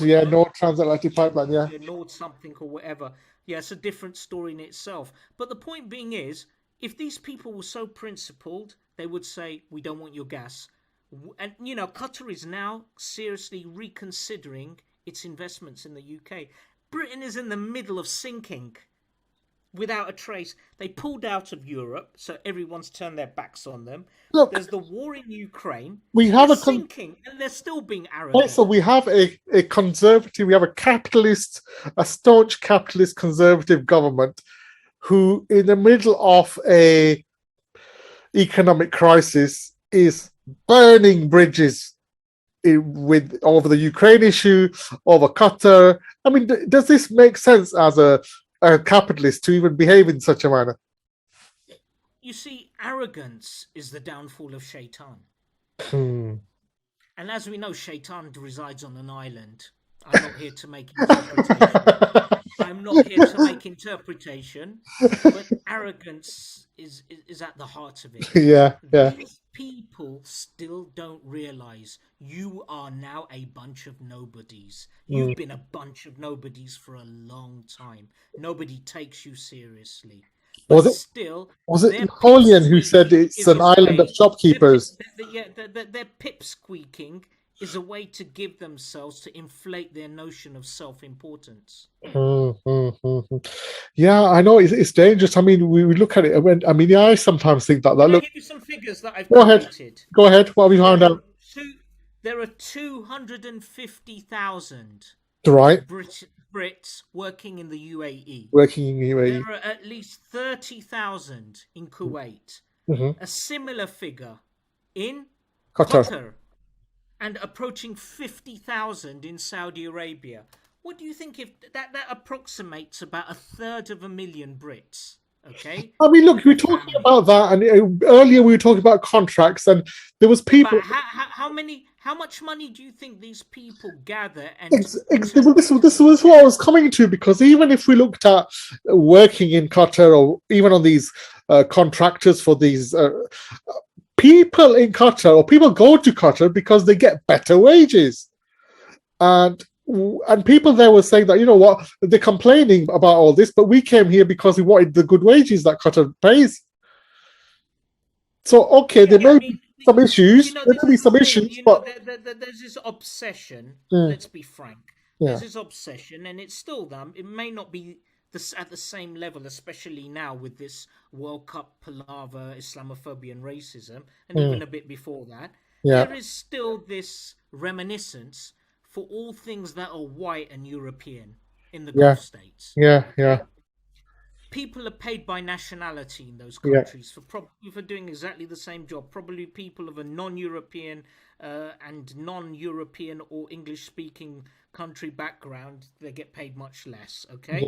Speaker 1: transatlantic pipeline. Yeah,
Speaker 2: Nord something or whatever. Yeah, it's a different story in itself. But the point being is, if these people were so principled, they would say, "We don't want your gas." And Qatar is now seriously reconsidering its investments in the UK. Britain is in the middle of sinking. without a trace. They pulled out of Europe, so everyone's turned their backs on them.
Speaker 1: Look,
Speaker 2: There's the war in Ukraine.
Speaker 1: we
Speaker 2: They're
Speaker 1: have
Speaker 2: sinking, and they're still being arrogant.
Speaker 1: so we have a conservative, we have a capitalist, a staunch capitalist conservative government who, in the middle of a economic crisis, is burning bridges with over the Ukraine issue, over Qatar. I mean, does this make sense as a capitalist to even behave in such a manner?
Speaker 2: You see, arrogance is the downfall of Shaitan.
Speaker 1: Hmm.
Speaker 2: And as we know, Shaitan resides on an island. I'm not here to make interpretation. I'm not here to make interpretation, but arrogance is at the heart of it.
Speaker 1: Yeah, yeah.
Speaker 2: These people still don't realize you are now a bunch of nobodies. You've been a bunch of nobodies for a long time. Nobody takes you seriously. But
Speaker 1: was it Napoleon who said it's an island of shopkeepers?
Speaker 2: Their pip squeaking is a way to give themselves to inflate their notion of self-importance.
Speaker 1: Yeah, I know it's dangerous. I mean, we look at it. I mean, yeah, I sometimes think that.
Speaker 2: I'll
Speaker 1: Look,
Speaker 2: give you some figures that I've
Speaker 1: collected. Go ahead. What have you found out?
Speaker 2: There are 250,000
Speaker 1: right
Speaker 2: Brits working in the UAE.
Speaker 1: There
Speaker 2: are at least 30,000 in Kuwait. A similar figure in Qatar. And approaching 50,000 in Saudi Arabia. What do you think if that approximates about 1/3 Brits? Okay.
Speaker 1: I mean, look, we were talking about that, and earlier we were talking about contracts, and there was people.
Speaker 2: But how much money do you think these people gather? And
Speaker 1: this was what I was coming to, because even if we looked at working in Qatar, or even on these contractors for these people in Qatar, or people go to Qatar because they get better wages, and people there were saying that, you know what, they're complaining about all this, but we came here because we wanted the good wages that Qatar pays. So okay, there may be some issues. There may be some issues, but
Speaker 2: there's this obsession. Let's be frank. There's this obsession, and it's still them. It may not be at the same level, especially now with this World Cup palaver, Islamophobia and racism, and even a bit before that. There is still this reminiscence for all things that are white and European in the Gulf states. People are paid by nationality in those countries for doing exactly the same job. Probably people of a non-European and non-European or English-speaking country background, they get paid much less. Okay.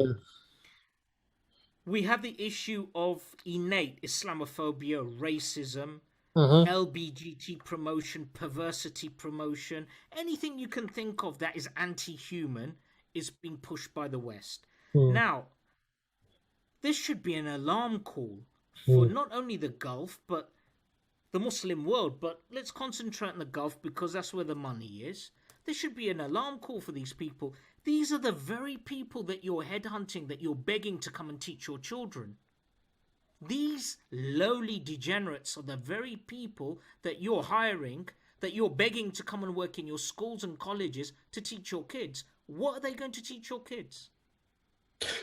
Speaker 2: We have the issue of innate Islamophobia, racism, LBGT promotion, perversity promotion. Anything you can think of that is anti-human is being pushed by the West. Now, this should be an alarm call for not only the Gulf, but the Muslim world. But let's concentrate on the Gulf because that's where the money is. This should be an alarm call for these people. These are the very people that you're headhunting, that you're begging to come and teach your children. These lowly degenerates are the very people that you're hiring, that you're begging to come and work in your schools and colleges to teach your kids. What are they going to teach your kids?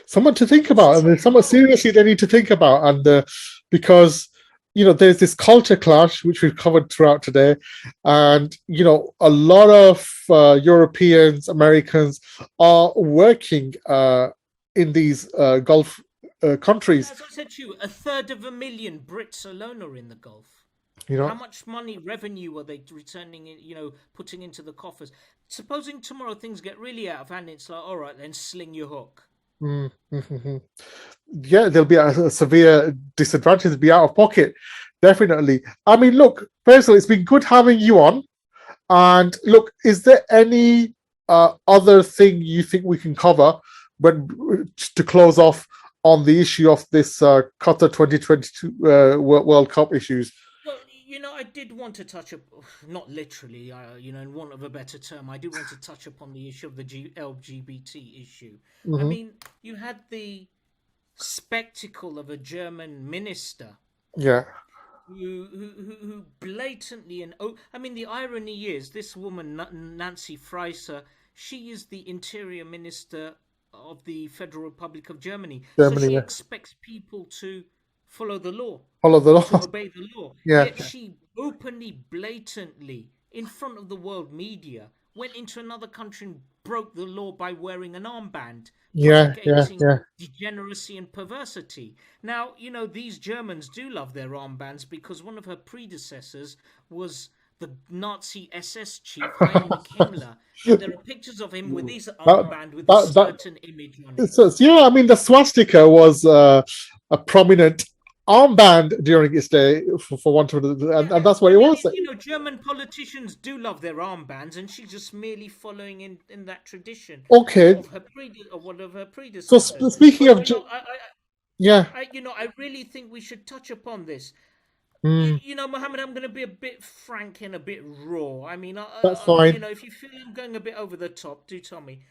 Speaker 1: Someone to think about, and there's someone seriously they need to think about, and because there's this culture clash which we've covered throughout today, and a lot of Europeans, Americans are working in these Gulf countries.
Speaker 2: As I said to you, 250,000 Brits alone are in the Gulf. How much money, revenue are they returning in, putting into the coffers? Supposing tomorrow things get really out of hand, it's like, all right, then sling your hook.
Speaker 1: Yeah, there'll be a severe disadvantage to be out of pocket. Definitely. I mean, look, Faisal, it's been good having you on. And look, is there any other thing you think we can cover to close off on the issue of this Qatar 2022 World Cup issues?
Speaker 2: Well, I did want to touch up, not literally, in want of a better term, I did want to touch upon the issue of the LGBT issue. I mean, you had the spectacle of a German minister. Who blatantly the irony is this woman, Nancy Fraser, she is the interior minister of the Federal Republic of Germany. So
Speaker 1: Germany,
Speaker 2: she
Speaker 1: yeah.
Speaker 2: expects people to follow the law,
Speaker 1: Follow the
Speaker 2: to
Speaker 1: law.
Speaker 2: obey the law.
Speaker 1: Yeah,
Speaker 2: Yet she openly, blatantly, in front of the world media, went into another country and broke the law by wearing an armband,
Speaker 1: yeah, yeah,
Speaker 2: propagating
Speaker 1: yeah.
Speaker 2: degeneracy and perversity. Now, these Germans do love their armbands because one of her predecessors was the Nazi SS chief Heinrich Himmler, and there are pictures of him with his
Speaker 1: That,
Speaker 2: armband with a
Speaker 1: that
Speaker 2: certain image on it.
Speaker 1: yeah, I mean, the swastika was a prominent armband during its day, for want of, and
Speaker 2: Yeah,
Speaker 1: that's what
Speaker 2: I
Speaker 1: it
Speaker 2: mean,
Speaker 1: was.
Speaker 2: German politicians do love their armbands, and she's just merely following in that tradition
Speaker 1: Okay,
Speaker 2: of one of her
Speaker 1: so
Speaker 2: predecessors.
Speaker 1: speaking
Speaker 2: But
Speaker 1: of, yeah,
Speaker 2: I really think we should touch upon this.
Speaker 1: mm,
Speaker 2: Mohammed, I'm going to be a bit frank and a bit raw. I mean,
Speaker 1: that's fine.
Speaker 2: if you feel I'm going a bit over the top, do tell me.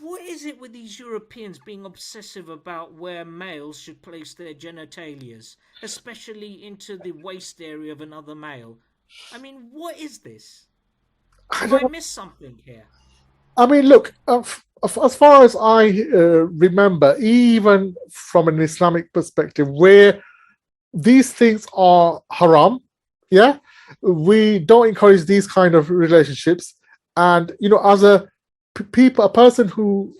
Speaker 2: What is it with these Europeans being obsessive about where males should place their genitalias, especially into the waist area of another male? I mean, what is this?
Speaker 1: I
Speaker 2: Have
Speaker 1: don't
Speaker 2: I
Speaker 1: know.
Speaker 2: missed something here?
Speaker 1: I mean, look, as far as I remember, even from an Islamic perspective, where these things are haram, yeah, we don't encourage these kind of relationships. And as a person who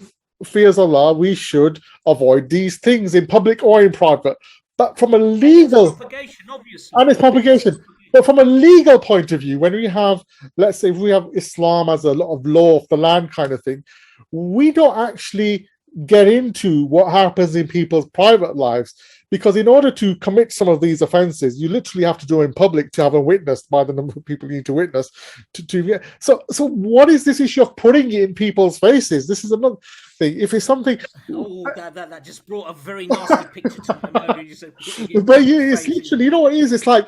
Speaker 1: fears Allah, we should avoid these things in public or in private. But from a
Speaker 2: And its
Speaker 1: legal
Speaker 2: propagation,
Speaker 1: and
Speaker 2: obviously.
Speaker 1: its
Speaker 2: And its
Speaker 1: propagation. But
Speaker 2: propagation.
Speaker 1: from a legal point of view, when we have, let's say, if we have Islam as a lot of law of the land kind of thing, we don't actually get into what happens in people's private lives. Because in order to commit some of these offences, you literally have to do it in public to have them witnessed by the number of people you need to witness. So what is this issue of putting it in people's faces? This is another thing. If it's something,
Speaker 2: Oh, that just brought a very nasty picture to my mind when you said putting it in
Speaker 1: but
Speaker 2: people's
Speaker 1: it's
Speaker 2: faces.
Speaker 1: literally, what it is. It's like,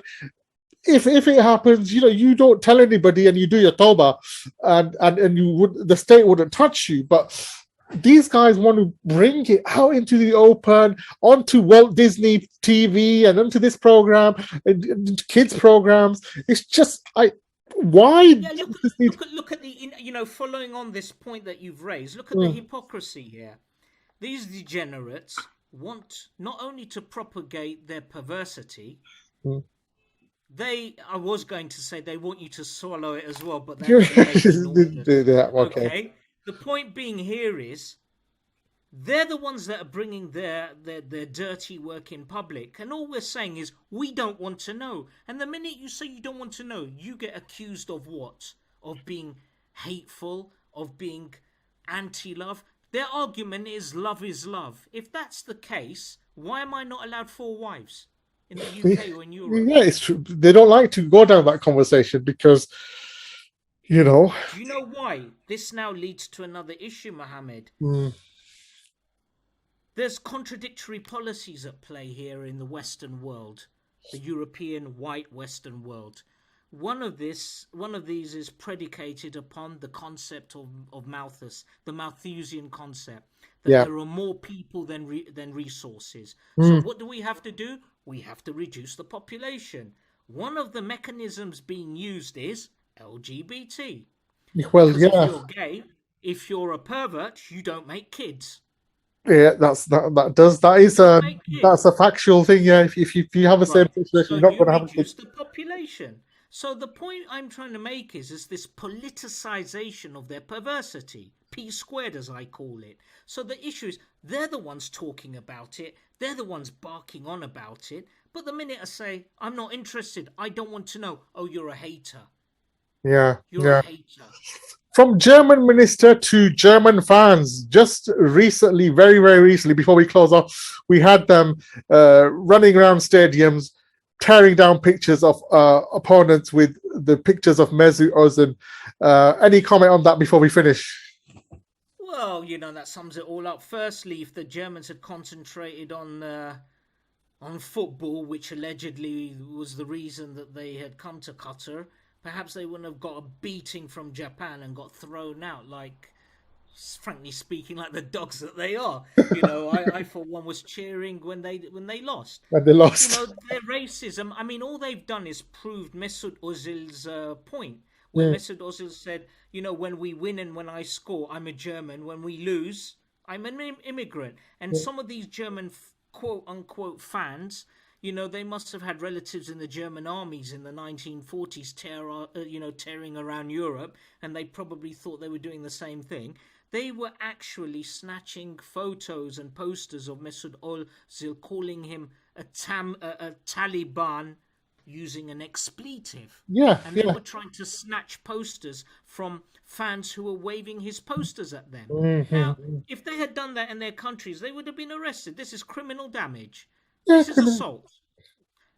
Speaker 1: if it happens, you don't tell anybody and you do your tawbah, and the state wouldn't touch you. But these guys want to bring it out into the open, onto Walt Disney TV and onto this program and kids programs. It's just, why
Speaker 2: Yeah,
Speaker 1: does this need?
Speaker 2: look at the following on this point that you've raised. Look at the
Speaker 1: Mm,
Speaker 2: hypocrisy here. These degenerates want not only to propagate their perversity,
Speaker 1: mm.
Speaker 2: I was going to say they want you to swallow it as well, but that may be nauseous.
Speaker 1: Okay.
Speaker 2: Okay. The point being here is they're the ones that are bringing their dirty work in public, and all we're saying is we don't want to know. And the minute you say you don't want to know, you get accused of what? Of being hateful, of being anti-love. Their argument is love is love. If that's the case, why am I not allowed 4 wives in the UK or in Europe?
Speaker 1: Yeah, it's true. They don't like to go down that conversation because, you know.
Speaker 2: Do you know why? This now leads to another issue, Mohammed.
Speaker 1: Mm,
Speaker 2: There's contradictory policies at play here in the Western world, the European white Western world. One of these is predicated upon the concept of Malthus, the Malthusian concept, that
Speaker 1: yeah.
Speaker 2: there are more people than resources. So
Speaker 1: Mm,
Speaker 2: what do we have to do? We have to reduce the population. One of the mechanisms being used is LGBT.
Speaker 1: well,
Speaker 2: Because if
Speaker 1: yeah.
Speaker 2: you're gay, if you're a pervert, you don't make kids.
Speaker 1: Yeah, that's a factual thing. Yeah, if you have the same
Speaker 2: Right.
Speaker 1: situation,
Speaker 2: So
Speaker 1: you're not
Speaker 2: you
Speaker 1: going to have a kid.
Speaker 2: reduce the population. So the point I'm trying to make is this politicization of their perversity, P squared as I call it. So the issue is they're the ones talking about it, they're the ones barking on about it, but the minute I say, I'm not interested, I don't want to know, oh, you're a hater.
Speaker 1: Yeah,
Speaker 2: You're a
Speaker 1: yeah.
Speaker 2: hater.
Speaker 1: From German minister to German fans, just recently, very, very recently, before we close off, we had them running around stadiums, tearing down pictures of opponents with the pictures of Mesut Ozil. Any comment on that before we finish?
Speaker 2: Well, that sums it all up. Firstly, if the Germans had concentrated on football, which allegedly was the reason that they had come to Qatar, perhaps they wouldn't have got a beating from Japan and got thrown out, like, frankly speaking, like the dogs that they are. I for one was cheering when they lost.
Speaker 1: And they lost.
Speaker 2: Their racism. I mean, all they've done is proved Mesut Ozil's point, where
Speaker 1: Mm,
Speaker 2: Mesut Ozil said, when we win and when I score, I'm a German. When we lose, I'm an immigrant. And some of these German quote unquote fans, they must have had relatives in the German armies in the 1940s, tearing around Europe, and they probably thought they were doing the same thing. They were actually snatching photos and posters of Mesut Ozil, calling him a Taliban, using an expletive. And they were trying to snatch posters from fans who were waving his posters at them. Now, if they had done that in their countries, they would have been arrested. This is criminal damage. This is assault.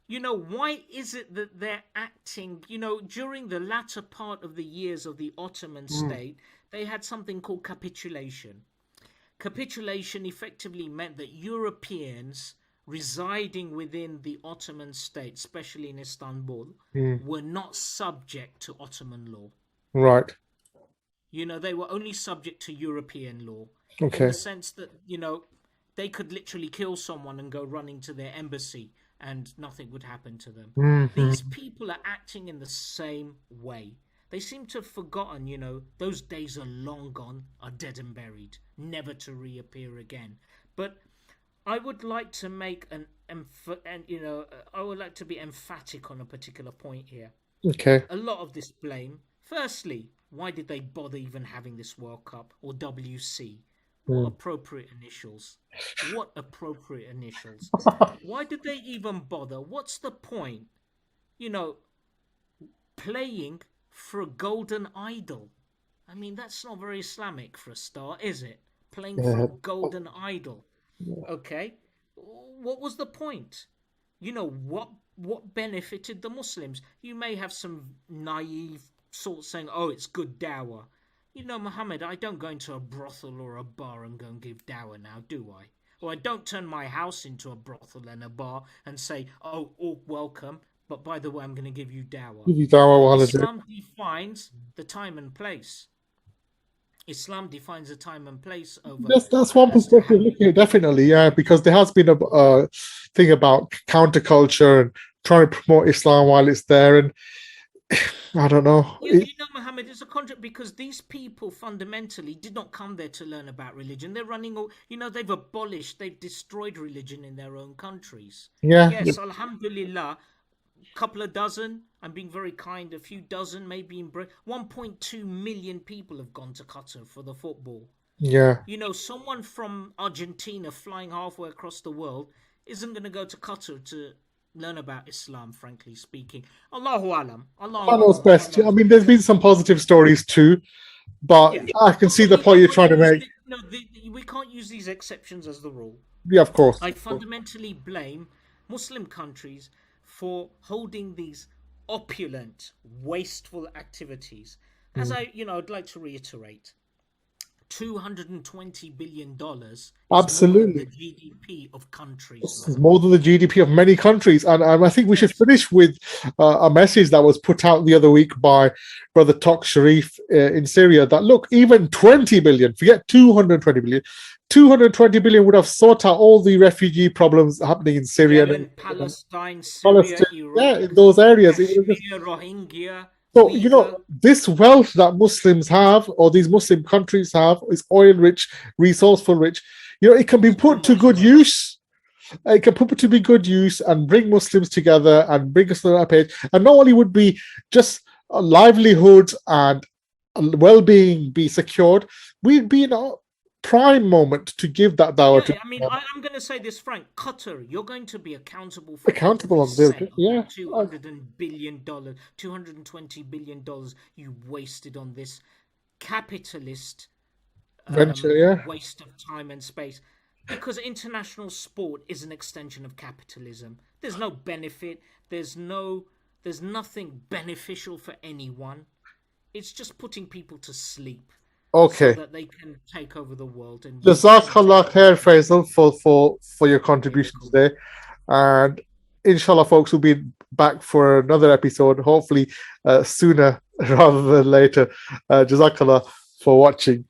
Speaker 2: Why is it that they're acting, during the latter part of the years of the Ottoman state, they had something called capitulation. Capitulation effectively meant that Europeans residing within the Ottoman state, especially in Istanbul, were not subject to Ottoman law.
Speaker 1: Right.
Speaker 2: They were only subject to European law.
Speaker 1: Okay.
Speaker 2: In the sense that, they could literally kill someone and go running to their embassy and nothing would happen to them. These people are acting in the same way. They seem to have forgotten, those days are long gone, are dead and buried, never to reappear again. But I would like to make I would like to be emphatic on a particular point here.
Speaker 1: Okay.
Speaker 2: A lot of this blame. Firstly, why did they bother even having this World Cup or WC? What appropriate initials? What appropriate initials? Why did they even bother? What's the point? Playing for a golden idol. I mean, that's not very Islamic for a start, is it? Playing for a golden idol. Okay, what was the point? What benefited the Muslims? You may have some naive sort saying, oh, it's good dawah. Muhammad, I don't go into a brothel or a bar and go and give dawah now, do I? Or I don't turn my house into a brothel and a bar and say, oh, welcome, but by the way, I'm going to give you dawah. Islam defines the time and place. Islam defines a time and place over.
Speaker 1: That's one perspective looking at, definitely, yeah, because there has been a thing about counterculture and trying to promote Islam while it's there, and I don't know.
Speaker 2: Muhammad, it's a contract because these people fundamentally did not come there to learn about religion. They're running, they've destroyed religion in their own countries. Yes, alhamdulillah. Couple of dozen, I'm being very kind, a few dozen, maybe in Britain. 1.2 million people have gone to Qatar for the football.
Speaker 1: Yeah.
Speaker 2: Someone from Argentina flying halfway across the world isn't going to go to Qatar to learn about Islam, frankly speaking. Allahu alam. Allah
Speaker 1: knows best. I mean, there's been some positive stories too, but I can see the point you're trying to make.
Speaker 2: We can't use these exceptions as the rule.
Speaker 1: Yeah, of course.
Speaker 2: I fundamentally blame Muslim countries for holding these opulent, wasteful activities. As I'd like to reiterate, $220 billion is
Speaker 1: absolutely
Speaker 2: more than the GDP of countries.
Speaker 1: It's more than the GDP of many countries. And I think we should finish with a message that was put out the other week by Brother Tok Sharif in Syria, that look, even 20 billion, forget 220 billion, 220 billion would have sorted out all the refugee problems happening in Syria.
Speaker 2: Yemen, Palestine, Syria, Iraq,
Speaker 1: in those areas.
Speaker 2: Kashmir, Rohingya.
Speaker 1: So, this wealth that Muslims have, or these Muslim countries have, is oil-rich, resourceful-rich. It can be put to good use. It can put to be good use and bring Muslims together and bring us to that page. And not only would be just a livelihood and well-being be secured, we'd be in a prime moment to give that dawah to.
Speaker 2: I mean, I'm going to say this, Frank. Qatar, you're going to be accountable
Speaker 1: on this. Yeah.
Speaker 2: $220 billion you wasted on this capitalist
Speaker 1: venture,
Speaker 2: waste of time and space. Because international sport is an extension of capitalism. There's no benefit. There's nothing beneficial for anyone. It's just putting people to sleep.
Speaker 1: Okay.
Speaker 2: So that they can take over the world. And
Speaker 1: Jazakallah khair, Faisal, for your contribution today. And inshallah, folks, will be back for another episode, hopefully sooner rather than later. Jazakallah for watching.